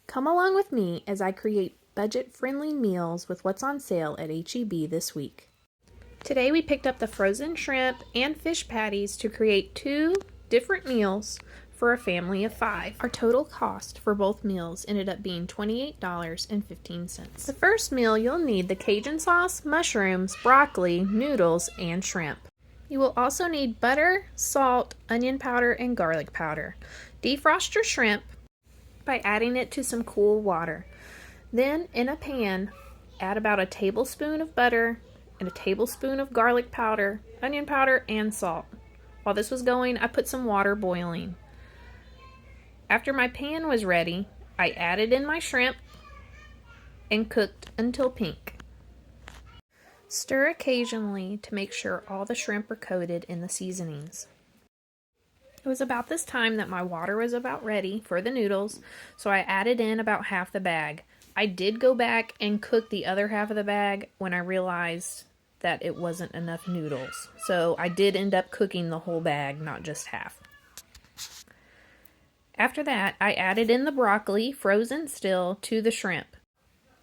Come along with me as I create budget-friendly meals with what's on sale at HEB this week. Today we picked up the frozen shrimp and fish patties to create 2 different meals for a family of 5. Our total cost for both meals ended up being $28.15. The first meal you'll need the Cajun sauce, mushrooms, broccoli, noodles, and shrimp. You will also need butter, salt, onion powder, and garlic powder. Defrost your shrimp by adding it to some cool water. Then in a pan, add about a tablespoon of butter and a tablespoon of garlic powder, onion powder, and salt. While this was going, I put some water boiling. After my pan was ready, I added in my shrimp and cooked until pink. Stir occasionally to make sure all the shrimp are coated in the seasonings. It was about this time that my water was about ready for the noodles, so I added in about half the bag. I did go back and cook the other half of the bag when I realized that it wasn't enough noodles. So I did end up cooking the whole bag, not just half. After that, I added in the broccoli, frozen still, to the shrimp.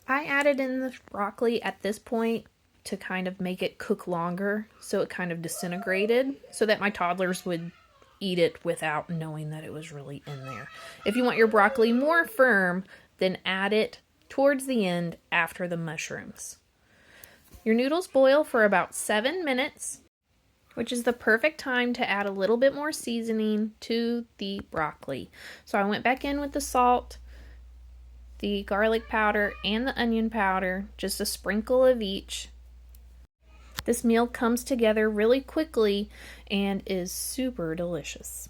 I added in the broccoli at this point to kind of make it cook longer, so it kind of disintegrated, so that my toddlers would eat it without knowing that it was really in there. If you want your broccoli more firm, then add it towards the end after the mushrooms. Your noodles boil for about 7 minutes, which is the perfect time to add a little bit more seasoning to the broccoli. So I went back in with the salt, the garlic powder, and the onion powder, just a sprinkle of each. This meal comes together really quickly and is super delicious.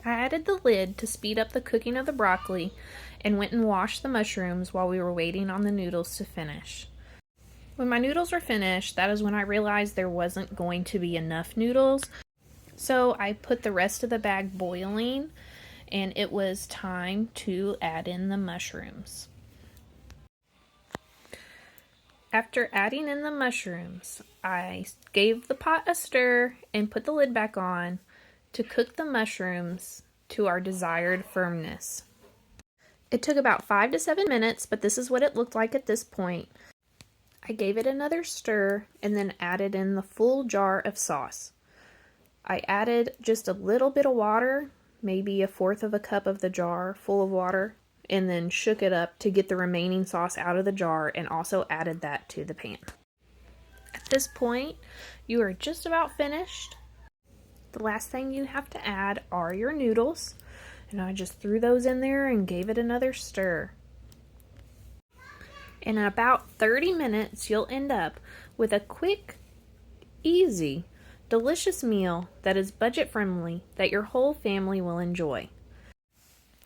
I added the lid to speed up the cooking of the broccoli and went and washed the mushrooms while we were waiting on the noodles to finish. When my noodles were finished, that is when I realized there wasn't going to be enough noodles. So I put the rest of the bag boiling and it was time to add in the mushrooms. After adding in the mushrooms, I gave the pot a stir and put the lid back on to cook the mushrooms to our desired firmness. It took about 5 to 7 minutes, but this is what it looked like at this point. I gave it another stir and then added in the full jar of sauce. I added just a little bit of water, maybe 1/4 cup of the jar full of water, and then shook it up to get the remaining sauce out of the jar and also added that to the pan. At this point, you are just about finished. The last thing you have to add are your noodles, and I just threw those in there and gave it another stir. In about 30 minutes, you'll end up with a quick, easy, delicious meal that is budget-friendly that your whole family will enjoy.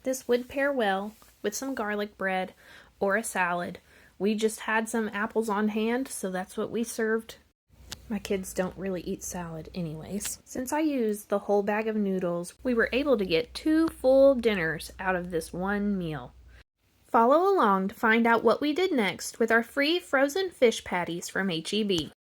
This would pair well with some garlic bread or a salad. We just had some apples on hand, so that's what we served. My kids don't really eat salad anyways. Since I used the whole bag of noodles, we were able to get 2 full dinners out of this one meal. Follow along to find out what we did next with our free frozen fish patties from HEB.